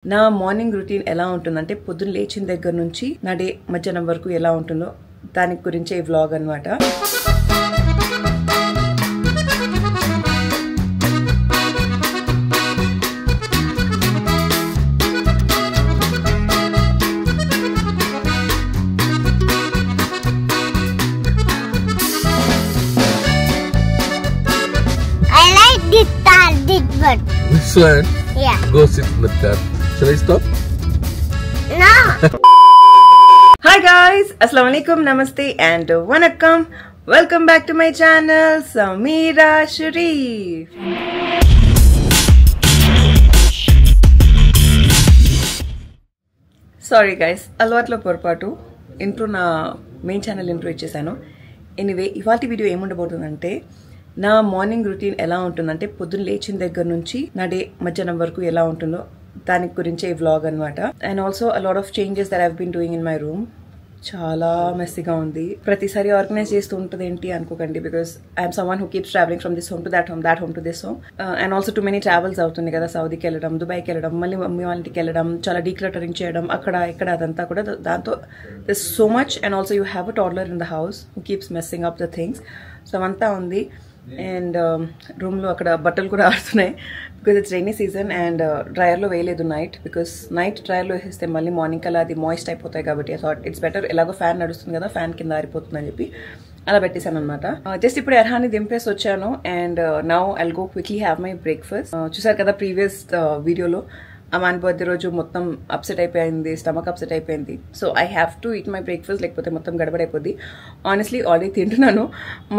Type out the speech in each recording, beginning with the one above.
నా morning routine ఎలా ఉంటుందంటే పొద్దున్న లేచిన దగ్గర నుంచి నా డే మధ్యాహ్నం వరకు ఎలా ఉంటుందో దాని గురించే ఈ వ్లాగ్ అన్నమాట. I like this one. This one? Yeah. Go sit in the car. Shall I stop? No. Hi guys, Assalamu alaikum, namaste and vanakkam. Welcome back to my channel, Sameera Sharif. Sorry guys, అలవాట్లో పొరపాటు intro నా main channel intro ఇచ్చేసాను. Anyway ఇవాల్టి video ఏముండబోతుందంటే నా morning routine ఎలా ఉంటుందంటే పొద్దున్న లేచిన దగ్గర నుంచి నా డే మధ్యాహ్నం వరకు ఎలా ఉంటుందో దాని గురించే ఈ వ్లాగ్ అనమాట. And also a lot of changes that I have been doing in my room. చాలా మెస్సీగా ఉంది. ప్రతిసారి ఆర్గనైజ్ చేస్తూ ఉంటుంది ఏంటి అనుకోకండి, because I'm someone who keeps travelling from this home to that home to this home. And also too many travels అవుతుంది కదా, సౌదీకి వెళ్ళడం, దుబాయ్కి వెళ్ళడం, మళ్ళీ మమ్మీ వాళ్ళ ఇంటికి వెళ్ళడం, చాలా డీక్లటరింగ్ చేయడం అక్కడ ఇక్కడ అదంతా కూడా. దాంతో this so much. And also you have a toddler in the house who keeps messing up the things. So అవంతా ఉంది. అండ్ రూమ్లో అక్కడ బట్టలు కూడా ఆడుతున్నాయి because it's rainy season. And డ్రైయర్లో వేయలేదు నైట్, బికాస్ నైట్ డ్రైయర్లో వేసేస్తే మళ్ళీ మార్నింగ్ కల్లా అది మాయిస్ట్ అయిపోతాయి కాబట్టి ఐ థాట్ ఇట్స్ బెటర్, ఎలాగో ఫ్యాన్ నడుస్తుంది కదా, ఫ్యాన్ కింద ఆరిపోతుందని చెప్పి అలా పెట్టేశాను అనమాట. జస్ట్ ఇప్పుడు ఎర్హాన్ని దింపేసి వచ్చాను. And now I'll go quickly have my breakfast. చూసారు కదా ప్రీవియస్ వీడియోలో అమాన్ బర్త్డే రోజు మొత్తం అప్సెట్ అయిపోయింది, స్టమక్ అప్సెట్ అయిపోయింది. So I have to eat my breakfast, లేకపోతే మొత్తం గడబడైపోద్ది. ఆనెస్ట్లీ ఆల్రెడీ తింటున్నాను,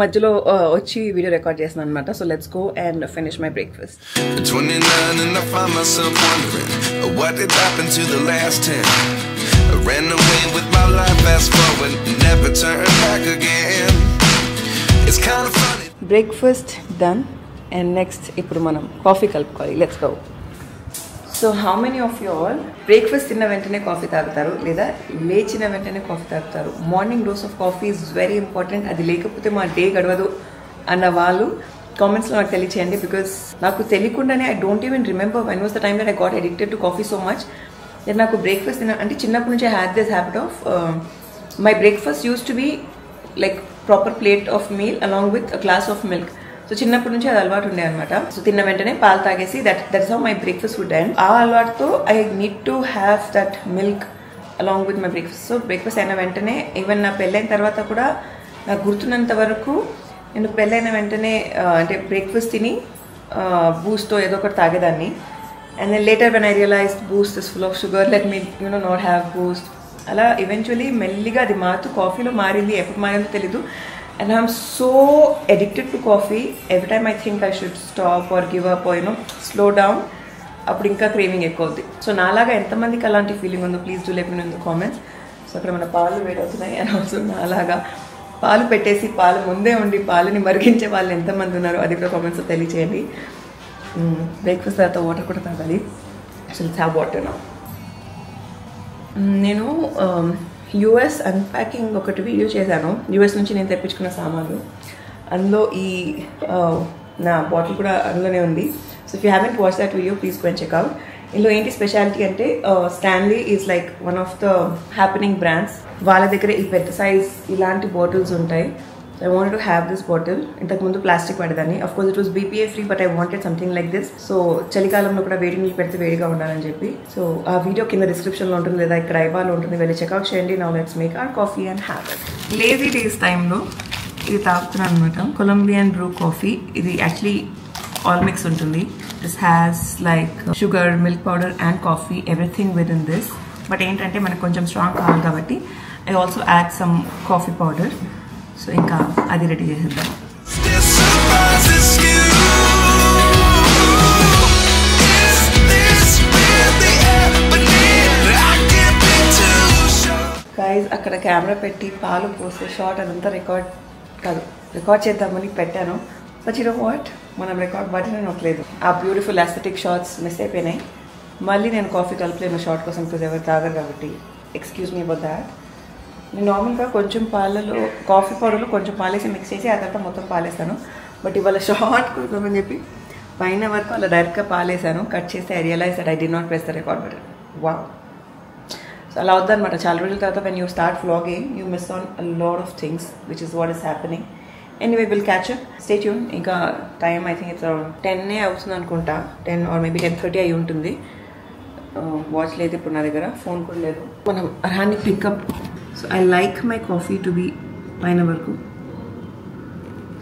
మధ్యలో వచ్చి వీడియో రికార్డ్ చేస్తున్నాను అనమాట. So let's go and finish my breakfast. 29 and I find myself wondering what did happen to the last 10. I ran away with my life, fast forward, never turn back again. It's kind of funny. Breakfast done. And next ఇప్పుడు మనం coffee కలుపుకోవాలి. Let's go. So how many of you all breakfast తిన్న వెంటనే coffee తాగుతారు, లేదా లేచిన వెంటనే coffee తాగుతారు? Morning dose of coffee is very important. అది లేకపోతే మా డే గడవదు అన్న వాళ్ళు కామెంట్స్లో నాకు తెలియచేయండి. బికాస్ నాకు తెలియకుండానే I don't even remember when was the time that I got addicted to coffee so much. నేను నాకు బ్రేక్ఫాస్ట్ తిన అంటే చిన్నప్పటి నుంచి I had this habit of my breakfast used to be like proper plate of meal along with a glass of milk. So చిన్నప్పటి నుంచి అది అలవాటు ఉండే అనమాట. సో తిన్న వెంటనే పాలు తాగేసి that's how my breakfast would end. ఆ అలవాటుతో I need to have that milk along with my breakfast. So breakfast అయిన వెంటనే ఈవెన్ నా పెళ్ళైన తర్వాత కూడా నాకు గుర్తున్నంత వరకు నేను పెళ్ళైన వెంటనే అంటే బ్రేక్ఫాస్ట్ తిని బూస్ట్తో ఏదో ఒకటి తాగేదాన్ని. And then later when I realise boost is full of sugar, let me not have boost. అలా ఈవెన్చువలీ మెల్లిగా అది మారుతూ కాఫీలో మారింది. ఎప్పుడు మారిందో తెలీదు. And I'm so addicted to coffee. Every time I think I should stop or give up or slow down, అప్పుడు ఇంకా క్రేవింగ్ ఎక్కువ అవుతుంది. సో నాలాగా ఎంతమందికి అలాంటి ఫీలింగ్ ఉందో please do let me know in the comments. So అక్కడ మన పాలు వేడవుతున్నాయి. అండ్ ఆల్సో నాలాగా పాలు పెట్టేసి పాలు ముందే ఉండి పాలని మరిగించే వాళ్ళు ఎంతమంది ఉన్నారో అది కూడా కామెంట్స్లో తెలియచేయండి. బ్రేక్ఫాస్ట్ తర్వాత వాటర్ కూడా తాగాలి. So let's have water now. నేను యూఎస్ అన్ప్యాకింగ్ ఒకటి వీడియో చేశాను. యూఎస్ నుంచి నేను తెప్పించుకున్న సామాన్లు, అందులో ఈ నా బాటిల్ కూడా అందులోనే ఉంది. So if you haven't watch that video please go and check out. ఇందులో ఏంటి స్పెషాలిటీ అంటే Stanley is like one of the happening brands. వాళ్ళ దగ్గర ఈ పెద్ద సైజ్ ఇలాంటి బాటిల్స్ ఉంటాయి. I wanted to have this bottle. ఇంతకుముందు ప్లాస్టిక్ పడేదాన్ని. Of course it was BPA free, but I wanted something like this. So చలికాలంలో కూడా వేడి నీళ్ళు పెడితే వేడిగా ఉండాలని చెప్పి. సో ఆ వీడియో కింద డిస్క్రిప్షన్లో ఉంటుంది, లేదా ఇక్కడ ఐబాలో ఉంటుంది, వెళ్ళి చెక్అవుట్ చేయండి. Now let's make our coffee and have it. Lazy days టైంలో ఇది తాగుతున్నాను అనమాట. Colombian Bru coffee. ఇది యాక్చువల్లీ ఆల్ మిక్స్ ఉంటుంది. This has like sugar, milk powder and coffee, everything with in this. But ఏంటంటే మనకు కొంచెం స్ట్రాంగ్ కావాలి కాబట్టి I also add some coffee powder. So ఇంకా అది రెడీ చేసేద్దాం. గైస్ అక్కడ కెమెరా పెట్టి పాలు పోసే షార్ట్ అదంతా రికార్డ్ చేద్దామని పెట్టాను. బట్ యు నో వాట్, మనం రికార్డ్ బటన్ నొక్కలేదు. ఆ బ్యూటిఫుల్ అస్థెటిక్ షార్ట్స్ మిస్ అయిపోయినాయి. మళ్ళీ నేను కాఫీ కలపలేను షార్ట్ కోసం, బికాజ్ ఎవరు తాగరు కాబట్టి. Excuse me about that. నేను నార్మల్గా కొంచెం పాలలో కాఫీ పౌడర్లో కొంచెం పాలేసి మిక్స్ చేసి ఆ తర్వాత మొత్తం పాలేస్తాను. బట్ ఇవాళ షార్ట్ కోసం అని చెప్పి పైన వరకు అలా డైరెక్ట్గా పాలేసాను. కట్ చేస్తే I realise that I did not press the record button. Wow. So అలా అవుతుందన్నమాట. చాలా రోజుల తర్వాత when you start vlogging you miss on a lot of things which is what is happening. Anyway will catch up. Stay tune. ఇంకా time I think it's around 10 అవుతుంది అనుకుంటా. 10 or maybe 10:30 అయి ఉంటుంది. వాచ్ లేదు ఇప్పుడు నా దగ్గర, ఫోన్ కూడా లేదు. మనం అర్హాన్ని pick up. So I like my coffee to be పైన వరకు,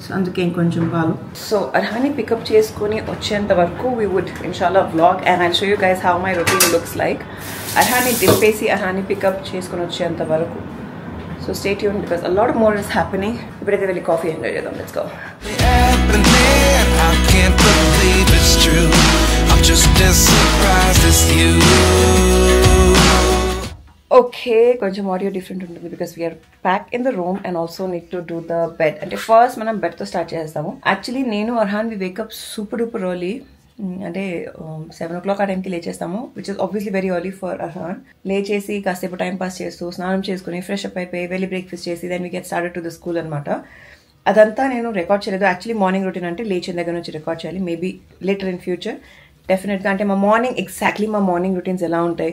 సో అందుకే ఇంకొంచెం పాలు. సో అర్హాన్ని పికప్ చేసుకొని వచ్చేంత వరకు వీ వుడ్ ఇన్షాల్లా vlog and I'll show you guys how my routine looks like. అర్హాన్ని దింపేసి అర్హాన్ని పికప్ చేసుకొని వచ్చేంత వరకు. So stay tune because a lot more is happening. ఇప్పుడైతే వెళ్ళి కాఫీ ఎంజాయ్ చేద్దాం. Let's go. I can't believe it's true. I'm just as surprised as you. Okay, కొంచెం ఆడియో డిఫరెంట్ ఉంటుంది because we're pack in the room and also need to do the bed. అంటే first మనం బెడ్తో start చేస్తాము. Actually నేను Arhan we wake up super duper early. అంటే 7 o'clock ఆ టైంకి లేచేస్తాము, which is obviously very early for Arhan. లేచేసి కాసేపు టైం పాస్ చేస్తూ స్నానం చేసుకుని ఫ్రెష్ అప్ అయిపోయి వెళ్ళి బ్రేక్ఫాస్ట్ చేసి then we get started to the school అనమాట. అదంతా నేను రికార్డ్ చేయలేదు. యాక్చువల్లీ మార్నింగ్ రొటీన్ అంటే లేచిన దగ్గర నుంచి రికార్డ్ చేయాలి. మేబీ లేటర్ ఇన్ ఫ్యూచర్ డెఫినెట్గా. అంటే మా మార్నింగ్ ఎగ్జాక్ట్లీ మా మార్నింగ్ రొటీన్స్ ఎలా ఉంటాయి,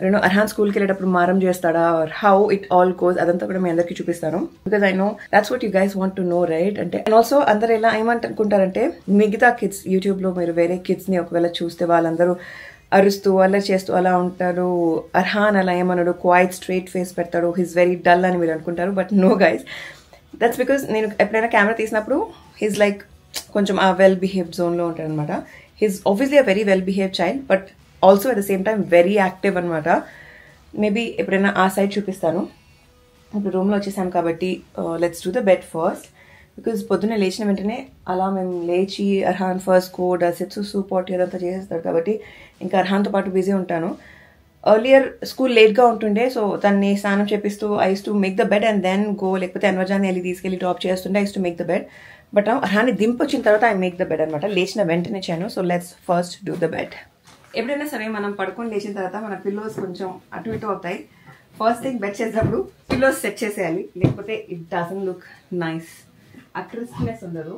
నేను అర్హాన్ స్కూల్కి వెళ్ళేటప్పుడు మారం చేస్తాడా or how it all goes, అదంతా కూడా మీ అందరికీ చూపిస్తాను. Because I know that's what you guys want to know, right? అంటే అండ్ ఆల్సో అందరు ఎలా ఏమంటుకుంటారంటే మిగతా కిడ్స్ యూట్యూబ్లో మీరు వేరే కిడ్స్ని ఒకవేళ చూస్తే వాళ్ళందరూ అరుస్తూ అలా చేస్తూ అలా ఉంటారు. అర్హాన్ అలా ఏమన్నాడు, క్వైట్ స్ట్రైట్ ఫేస్ పెడతాడు, హీస్ వెరీ డల్ అని మీరు అనుకుంటారు. But no guys, that's because నేను ఎప్పుడైనా కెమెరా తీసినప్పుడు హీస్ లైక్ కొంచెం ఆ వెల్ బిహేవ్డ్ జోన్లో ఉంటాడు అనమాట. He's obviously a very well behaved child but also at the same time very active అనమాట. మేబీ ఎప్పుడైనా ఆ సైడ్ చూపిస్తాను. ఇప్పుడు రూమ్లో వచ్చేసాం కాబట్టి let's do the bed first. Because పొద్దున్నే లేచిన వెంటనే అలా మేము లేచి అర్హాన్ ఫస్ట్ కోడ్ సెట్స్ సూప్ పాట్ అదంతా చేసేస్తాడు కాబట్టి ఇంకా అర్హాన్తో పాటు బిజీ ఉంటాను. ఎర్లియర్ స్కూల్ లేట్గా ఉంటుండే, సో తన్ని స్నానం చేపిస్తూ I use to make the bed and then go, లేకపోతే అన్వర్జాన్ని వెళ్ళి తీసుకెళ్ళి డ్రాప్ చేస్తుంటే ఐ యూస్ టు మేక్ ద బెడ్. బట్ అర్హాన్ని దింపొచ్చిన తర్వాత ఐ మేక్ ద బెడ్ అనమాట. లేచిన వెంటనే చేయను. So let's first do the bed. ఎప్పుడైనా సరే మనం పడుకొని లేచిన తర్వాత మన పిల్లోస్ కొంచెం అటు ఇటు అవుతాయి. ఫస్ట్ థింగ్ బెడ్ చేసేటప్పుడు పిల్లోస్ సెట్ చేసేయాలి, లేకపోతే ఇట్ డజంట్ లుక్ నైస్. ఆ క్రిస్ప్నెస్ ఉండదు.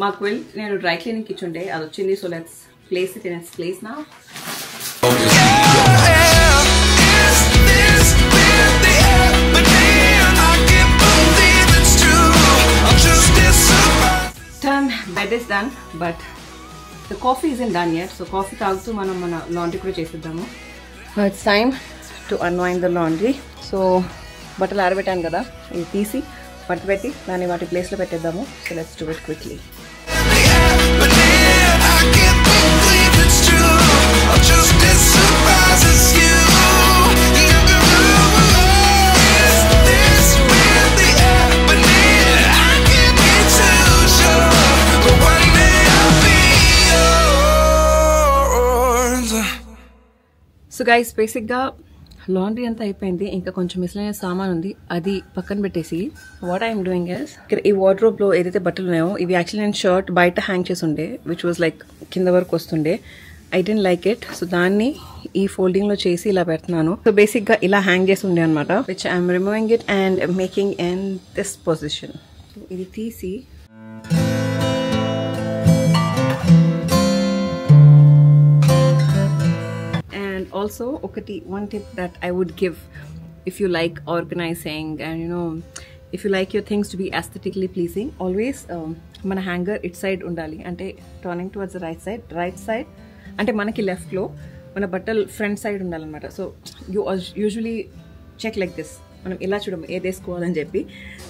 మా క్విల్ నేను డ్రై క్లీనింగ్ ఇచ్చుండే, అది వచ్చింది. So let's place it in its place now. Done. Bed is done, but the coffee isn't done yet. So coffee తాగుతూ మనం మన laundry కూడా చేసేద్దాము. It's time to unwind the laundry. So బట్టలు ఆరబెట్టాను కదా, ఇవి తీసి పట్టు పెట్టి దాన్ని వాటి ప్లేస్లో పెట్టేద్దాము. So let's do it quickly. So guys బేసిక్గా లాండ్రీ అంతా అయిపోయింది, ఇంకా కొంచెం మిస్లైన సామాన్ ఉంది, అది పక్కన పెట్టేసి వాట్ ఐఎమ్ డూయింగ్ ఇస్ ఇక్కడ ఈ వార్డ్రోబ్లో ఏదైతే బట్టలు ఉన్నాయో ఇవి యాక్చువల్లీ నేను షర్ట్ బయట హ్యాంగ్ చేసి ఉండే, విచ్ వాజ్ లైక్ కింద వరకు వస్తుండే. I don't like it. So దాన్ని ఈ ఫోల్డింగ్లో చేసి ఇలా పెడుతున్నాను. సో బేసిక్గా ఇలా హ్యాంగ్ చేసి ఉండే అనమాట, which I'm removing it and making in this position. So ఇది తీసి also one tip that I would give if you like organizing and if you like your things to be aesthetically pleasing, always mana hanger it side undali, ante turning towards the right side ante manaki left lo mana buttal front side undali anamata. So you usually check like this, manam ila chudam edeskovalani cheppi,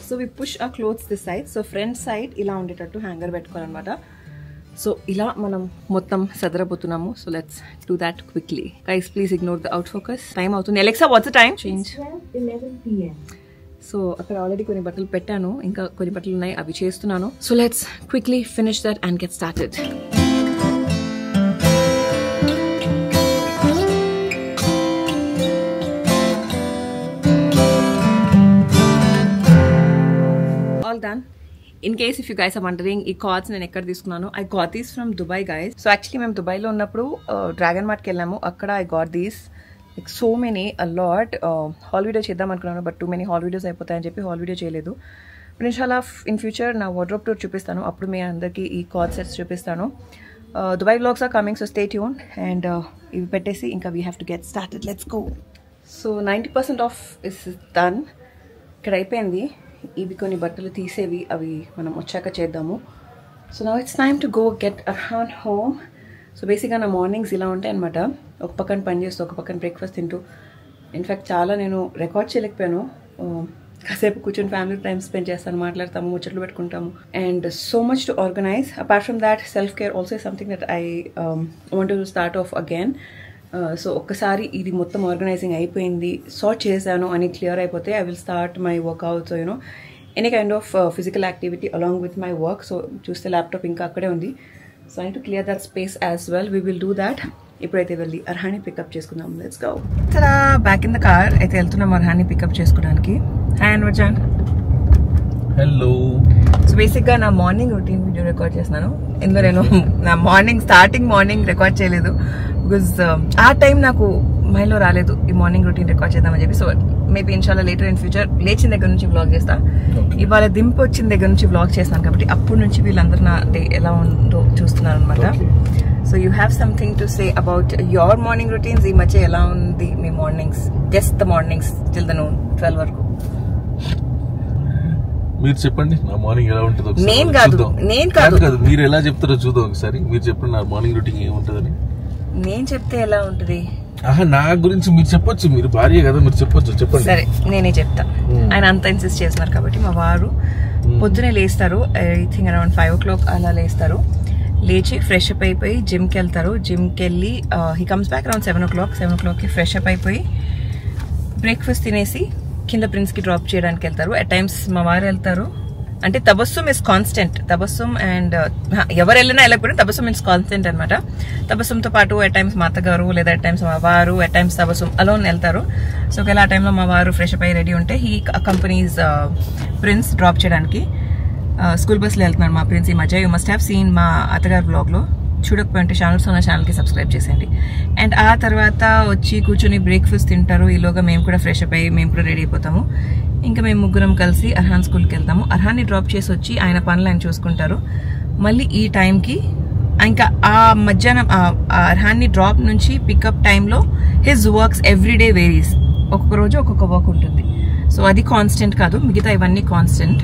so we push our clothes this side, so front side ila undetattu hanger pettukovalanamata. So ఇలా మనం మొత్తం సదరబోతున్నాము. So let's do that quickly. Guys please ignore the out focus. Time అవుతుంది. Alexa what's the time? Change 11 PM. So అక్కడ already కొన్ని బట్టలు పెట్టాను, ఇంకా కొన్ని బట్టలు ఉన్నాయి, అవి చేస్తున్నాను. So let's quickly finish that and get started. All done. In case if you guys are wondering, ఈ కార్డ్స్ నేను ఎక్కడ తీసుకున్నాను, I got these from Dubai guys. So actually మేము దుబాయ్లో ఉన్నప్పుడు డ్రాగన్ మార్ట్కి వెళ్ళాము, అక్కడ I got these like so many, a lot. Haul video చేద్దాం అనుకున్నాను, but too many haul videos అయిపోతాయని చెప్పి హాల్ వీడియో చేయలేదు. ఇన్షాల్లా ఇన్ ఫ్యూచర్ నా వార్డ్రోబ్ టూర్ చూపిస్తాను, అప్పుడు మీ అందరికీ ఈ కార్డ్ సెట్స్ చూపిస్తాను. Dubai vlogs are coming, so stay tuned. And ఇవి పెట్టేసి ఇంకా we have to get started. Let's go. So 90% off is done. ఇక్కడ అయిపోయింది. ఇవి కొన్ని బట్టలు తీసేవి అవి మనం వచ్చాక చేద్దాము. So now it's time to go get Arhan home. So బేసిక్గా నా మార్నింగ్స్ ఇలా ఉంటాయి అనమాట. ఒక పక్కన పని చేస్తూ ఒక పక్కన బ్రేక్ఫాస్ట్ తింటూ. ఇన్ఫ్యాక్ట్ చాలా నేను రికార్డ్ చేయలేకపోయాను. కాసేపు కూర్చొని ఫ్యామిలీ టైం స్పెండ్ చేస్తాను, మాట్లాడతాము, ముచ్చట్లు పెట్టుకుంటాము. And so much to organise. Apart from that self care also something that I want to start of again. So ఒక్కసారి ఇది మొత్తం ఆర్గనైజింగ్ అయిపోయింది, సార్ట్ చేశాను అని క్లియర్ అయిపోతే I will start my workouts, you know any kind of physical activity along with my work. So చూస్తే laptop ఇంకా అక్కడే ఉంది. So I to clear that space as well. We will do that. ఇప్పుడైతే వెళ్ళి అర్హాన్ని pickup చేసుకుందాం. Let's go. ఇక్కడ back in the car అయితే వెళ్తున్నాం అర్హాన్ని పికప్ చేసుకోవడానికి. హాయ్ అన్వర్జాన్. హలో. సో బేసిక్గా నా మార్నింగ్ రొటీన్ వీడియో రికార్డ్ చేస్తున్నాను. ఇందులో నేను నా స్టార్టింగ్ మార్నింగ్ రికార్డ్ చేయలేదు బికాజ్ ఆ టైం నాకు మైండ్లో రాలేదు ఈ మార్నింగ్ రొటీన్ రికార్డ్ చేద్దామని చెప్పి. సో మేబీ ఇన్షాల్లా లేటర్ ఇన్ ఫ్యూచర్ లేచిన దగ్గర నుంచి వ్లాగ్ చేస్తా. ఇవాళ దింపు వచ్చిన దగ్గర నుంచి వ్లాగ్ చేస్తాను కాబట్టి అప్పటి నుంచి వీళ్ళందరూ నా డే ఎలా ఉందో చూస్తున్నారు అనమాట. So you have something to say about your morning routines. ఈ మధ్య ఎలా ఉంది మీ mornings? Just the mornings till the noon 12 వరకు. మీరు చెప్పండి నా మార్నింగ్ ఎలా ఉంటుందో. నేను కాదు మీరు ఎలా చెప్తారో చూద్దాం ఒకసారి. మీరు చెప్పండి నా మార్నింగ్ రొటీన్ ఏముంటుందని. నేను చెప్తే ఎలా ఉంటుంది? నా గురించి మీరు చెప్పొచ్చు, మీరు భార్య కదా, మీరు చెప్పొచ్చు. చెప్పండి. సరే నేనే చెప్తా. ఆయన అంత ఇన్సిస్ట్ చేస్తున్నారు కాబట్టి. మా వారు పొద్దునే లేస్తారు, ఐ థింక్ అరౌండ్ 5 o'clock అలా లేస్తారు. లేచి ఫ్రెష్ అప్ అయిపోయి జిమ్కి వెళ్తారు. జిమ్కి వెళ్ళి he comes back around 7 o'clock. 7 o'clockకి ఫ్రెష్ అప్ అయిపోయి బ్రేక్ఫాస్ట్ తినేసి కింద ప్రిన్స్కి డ్రాప్ చేయడానికి వెళ్తారు. అట్ టైమ్స్ మా వారు వెళ్తారు. అంటే Tabassum is constant. Tabassum and ఎవరు వెళ్ళినా వెళ్ళకపోయినా తబస్సుమ్ ఇస్ కాన్స్టెంట్ అనమాట. తబస్సుమ్తో పాటు అట్ టైమ్స్ మా అత్తగారు లేదా అట్ టైమ్స్ మా వారు అట్ టైమ్స్ తబస్సుమ్ అలోన్ వెళ్తారు. సో ఒకవేళ ఆ టైంలో మా వారు ఫ్రెష్ అప్ అయ్యి రెడీ ఉంటే హీ కంపెనీస్ ప్రిన్స్ డ్రాప్ చేయడానికి. స్కూల్ బస్లో వెళ్తున్నాడు మా ప్రిన్స్ ఈ మధ్య. యూ మస్ట్ హ్యావ్ సీన్ మా అత్తగారి బ్లాగ్లో. చూడకపోయింటే ఛానల్కి సబ్స్క్రైబ్ చేసేయండి. అండ్ ఆ తర్వాత వచ్చి కూర్చొని బ్రేక్ఫాస్ట్ తింటారు. ఈలోగా మేము కూడా ఫ్రెష్ అప్ అయ్యి మేము కూడా రెడీ అయిపోతాము. ఇంకా మేము ముగ్గురం కలిసి అర్హాన్ స్కూల్కి వెళ్తాము. అర్హాన్ని డ్రాప్ చేసి వచ్చి ఆయన పనులు ఆయన చూసుకుంటారు. మళ్ళీ ఈ టైంకి ఇంకా ఆ మధ్యాహ్నం అర్హాన్ని డ్రాప్ నుంచి పికప్ టైంలో హిజ్ వర్క్స్ ఎవ్రీడే వేరీస్. ఒక్కొక్క రోజు ఒక్కొక్క వర్క్ ఉంటుంది. సో అది కాన్స్టెంట్ కాదు, మిగతా ఇవన్నీ కాన్స్టెంట్.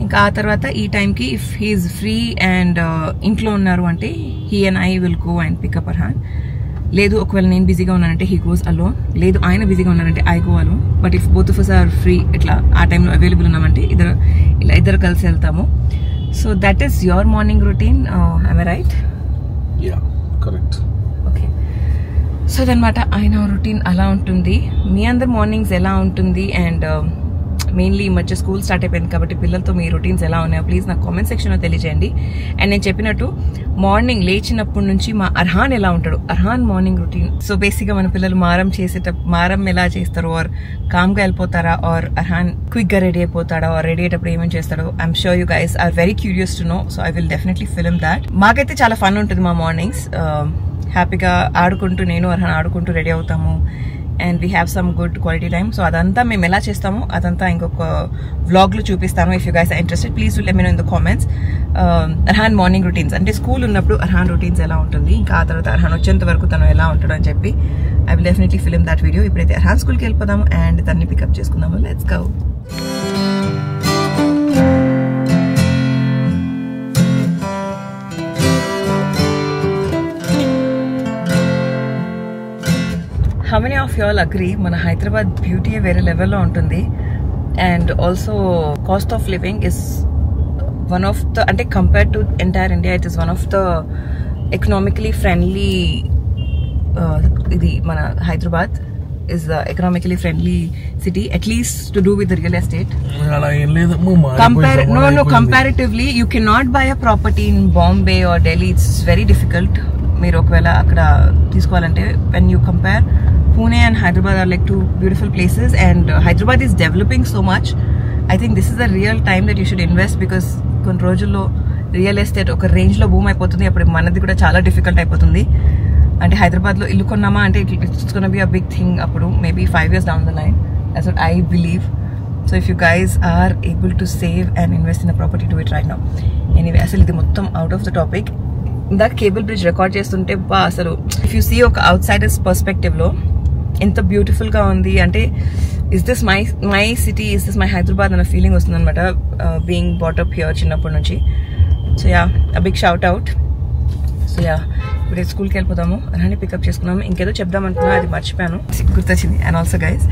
ఇంకా ఆ తర్వాత ఈ టైంకి ఇఫ్ హీఈస్ ఫ్రీ అండ్ ఇంట్లో ఉన్నారు అంటే he and I will go and pick up Arhaan. లేదు ఒకవేళ నేను బిజీగా ఉన్నానంటే హీ గోస్ అలోన్. లేదు ఆయన బిజీగా ఉన్నారంటే I go alone. But if both of us are free ఇట్లా ఆ టైంలో అవైలబుల్ ఉన్నామంటే ఇద్దరు కలిసి వెళ్తాము. So that is your morning routine. I right? Yeah, correct. Okay. So అదనమాట ఆయన రొటీన్ అలా ఉంటుంది. మీ అందరి మార్నింగ్స్ ఎలా ఉంటుంది? అండ్ మెయిన్లీ ఈ మధ్య స్కూల్ స్టార్ట్ అయిపోయింది కాబట్టి పిల్లలతో మీ రొటీన్స్ ఎలా ఉన్నాయో ప్లీజ్ నాకు కామెంట్ సెక్షన్లో తెలియజేయండి. అండ్ నేను చెప్పినట్టు మార్నింగ్ లేచినప్పటి నుంచి మా అర్హాన్ ఎలా ఉంటాడు, అర్హాన్ మార్నింగ్ రొటీన్. సో బేసిక్గా మన పిల్లలు మారం ఎలా చేస్తారు, ఆర్ కామ్గా వెళ్ళిపోతారా, ఆర్ అర్హాన్ క్విక్గా రెడీ అయిపోతాడా, ఆర్ రెడీ అయ్యేటప్పుడు ఏమేమి చేస్తాడో. I'm sure you guys are very curious to know. So I will definitely film that. మాకైతే చాలా ఫన్ ఉంటుంది మా మార్నింగ్స్. హ్యాపీగా ఆడుకుంటూ నేను అర్హాన్ ఆడుకుంటూ రెడీ అవుతాము. And we have some good quality time. So అదంతా మేము ఎలా చేస్తామో అదంతా ఇంకొక వ్లాగ్లో చూపిస్తాను. If you guys are interested please let me know in the comments. Arhaan morning routines అంటే స్కూల్ ఉన్నప్పుడు అర్హాన్ రొటీన్స్ ఎలా ఉంటుంది, ఇంకా ఆ తర్వాత అర్హాన్ వచ్చేంత వరకు తను ఎలా ఉంటాడు అని చెప్పి I will definitely film that video. ఇప్పుడైతే అర్హాన్ స్కూల్కి వెళ్ళిపోదాము అండ్ దాన్ని పికప్ చేసుకుందాము. Let's go. How many of y'all agree మన హైదరాబాద్ బ్యూటీ వేరే లెవెల్లో ఉంటుంది? And also cost of living is one of the, అంటే compared to entire India it is one of the economically friendly. ఇది మన Hyderabad is the economically friendly city, at least to do with the real estate. Comparatively you cannot buy a property in Bombay or Delhi. It's very difficult. మీరు ఒకవేళ అక్కడ తీసుకోవాలంటే when you compare Pune and Hyderabad are like two beautiful places, and Hyderabad is developing so much. I think this is the real time that you should invest, because కొన్ని రోజుల్లో real estate ఒక range లో boom అయిపోతుంది. అప్పుడు మనది కూడా చాలా difficult అయిపోతుంది. అంటే హైదరాబాద్లో ఇల్లు కొన్నామా అంటే it's gonna be a big thing అప్పుడు, maybe 5 years down the line. That's what I believe. So if you guys are able to save and invest in a property, do it right now. Anyway, అసలు ఇది మొత్తం out of the topic. ఇందాక cable bridge record చేస్తుంటే బా అసలు if you see ఒక outsider's perspective లో ఎంత బ్యూటిఫుల్ గా ఉంది అంటే is this my city, is this my Hyderabad అన్న ఫీలింగ్ వస్తుంది అనమాట బీయింగ్ బాటప్ హియర్ చిన్నప్పటి నుంచి. So yeah a big shout out. So yeah ఇప్పుడు స్కూల్కి వెళ్ళిపోతాము, అలానే పికప్ చేసుకున్నాము. ఇంకేదో చెప్దాం అనుకున్నా, అది మర్చిపోయాను, గుర్తొచ్చింది. అండ్ ఆల్సో గైస్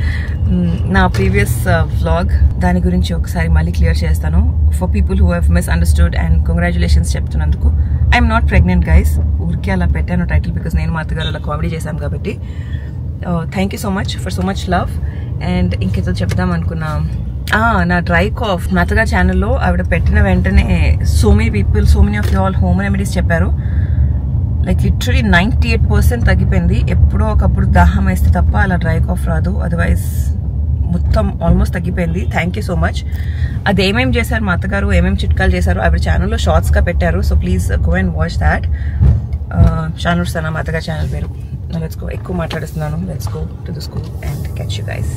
నా ప్రీవియస్ వ్లాగ్ దాని గురించి ఒకసారి మళ్ళీ క్లియర్ చేస్తాను for people who have misunderstood. And congratulations చెప్తున్నందుకు. ఐఎమ్ నాట్ ప్రెగ్నెంట్ గైస్, ఊరికే అలా పెట్టాను టైటిల్ బికాస్ నేను మా అత్తగారు అలా కామెడీ చేశాను కాబట్టి. Thank you so much for so much love. And ఇంకేదో చెప్దాం అనుకున్నా, నా డ్రై కాఫ్ మా అత్తగారు ఛానల్లో ఆవిడ పెట్టిన వెంటనే so many of you all home remedies చెప్పారు. లైక్ లిటరలీ 98% తగ్గిపోయింది. ఎప్పుడో ఒకప్పుడు దాహం వేస్తే తప్ప అలా డ్రై కాఫ్ రాదు, అదర్వైజ్ మొత్తం ఆల్మోస్ట్ తగ్గిపోయింది. Thank you so much. అది ఏమేమి చేశారు మా అత్తగారు, ఏమేమి చిట్కాలు చేశారు ఆవిడ ఛానల్లో షార్ట్స్గా పెట్టారు. So please go and watch that. Shanoor Sana మా అత్తగారు ఛానల్ పేరు. లెట్స్ గో, ఎక్కువ మాట్లాడుతున్నాను. Let's go to the school and catch you guys.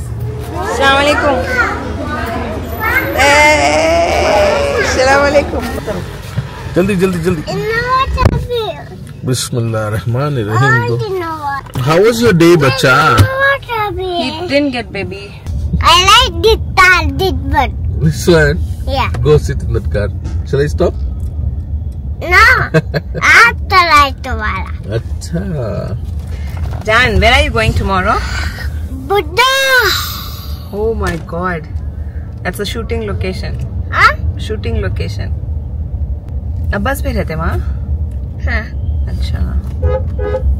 अस्सलाम वालेकुम. अस्सलाम वालेकुम. जल्दी जल्दी जल्दी. बिस्मिल्लाहिर्रहमानिर्रहीम. How was your day, bacha? He didn't get baby. I like this one. This one? Yeah. Go sit in that car. Shall I stop? No. After light wala. Acha. Dan, where are you going tomorrow? Buddha. Oh my god. That's a shooting location. Huh? Shooting location. Abbas pe rehte ma? Huh. Acha.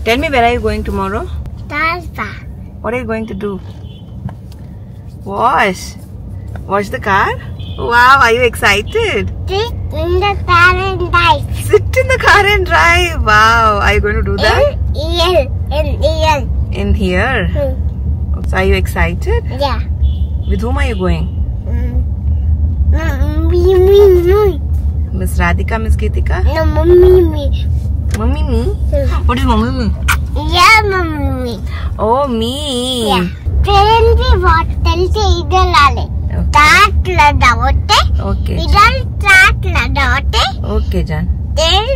Tell me, where are you going tomorrow? Talpa. What are you going to do? Wash the car? Wow, are you excited? Sit in the car and drive. Sit in the car and drive. Wow, are you going to do that? In here? So are you excited? Yeah. With whom are you going? Me. Miss Radhika, Miss Geetika? No, mommy. Mummy me? What is mummy me? Yeah, mommy. Oh, me. Yeah. Train की बोतल से इधर डाले. टाट लगाओटे. Okay. इधर टाट लगाओटे. Okay, Jan. Then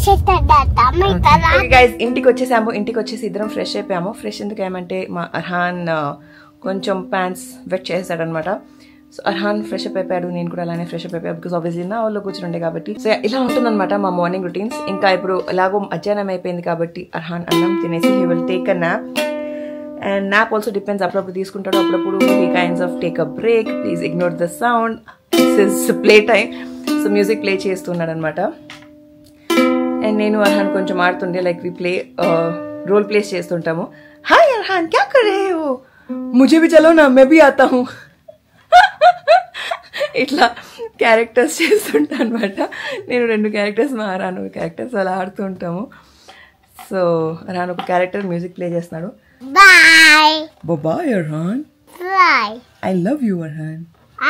set data में करा. Okay guys, ఇంటికి వచ్చేసాము. ఇంటికి వచ్చేసి ఇద్దరం ఫ్రెష్ అయిపోయాము. ఫ్రెష్ ఎందుకు ఏమంటే మా అర్హాన్ కొంచెం ప్యాంట్స్ వెట్ చేసాడనమాట. సో అర్హాన్ ఫ్రెష్ అప్ అయిపోయాడు, నేను కూడా అలానే ఫ్రెష్ అప్ అయిపోయాను బికాస్ ఆబ్వియస్లీ నా వాళ్ళు కూర్చుండే కాబట్టి. సో ఇలా ఉంటుందన్నమాట మా మార్నింగ్ రొటీన్స్. ఇంకా ఇప్పుడు ఎలాగో మధ్యాహ్నం అయిపోయింది కాబట్టి అర్హాన్ అన్నం తినేసి he will take a nap. And nap also depends, అప్పుడప్పుడు తీసుకుంటాడు, అప్పుడప్పుడు he kinds of take a break. Please ignore the sound, this is play time. So music play చేస్తున్నాడు అనమాట. అండ్ నేను అర్హాన్ కొంచెం ఆడుతుండే, like we play role plays చేస్తుంటాము. Hi Arhaan క్యా కర్ రహే హో, ముझे भी चलो ना मैं भी आता हूँ. ఇట్లా క్యారెక్టర్స్ చేస్తుంటా అనమాట. నేను 2 క్యారెక్టర్స్, మా అర్హాన్ ఒక క్యారెక్టర్స్ అలా ఆడుతూ ఉంటాము. సో అర్హాన్ ఒక క్యారెక్టర్ మ్యూజిక్ ప్లే చేస్తున్నాడు. Bye. Bye Arhaan. Bye. I love you Arhaan.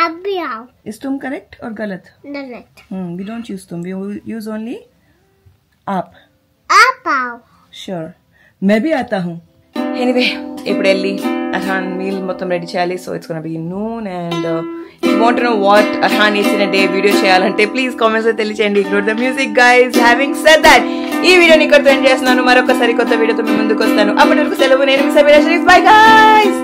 अभी आओ. इज तुम करेक्ट और गलत? गलत. वी डोंट यूज तुम, वी यूज ओनली आप. आप आओ. श्योर, मैं भी आता हूँ. ఎనీవే ఇప్పుడు వెళ్ళి అర్హాన్ మీల్ మొత్తం రెడీ చేయాలి. So it's gonna B noon. And if you want to know what Arhan is in a day video చేయాలంటే ప్లీజ్ కామెంట్స్ లో తెలియచేయండి. Ignore the music guys. Having said that ఈ వీడియోని ఇక్కడితో ఎండ్ చేస్తున్నాను. మరొకసారి కొత్త వీడియోతో మీ ముందుకు వస్తాను. అప్పటి వరకు సెలవు. నేను మీ సమీరా షరీఫ్. Bye guys.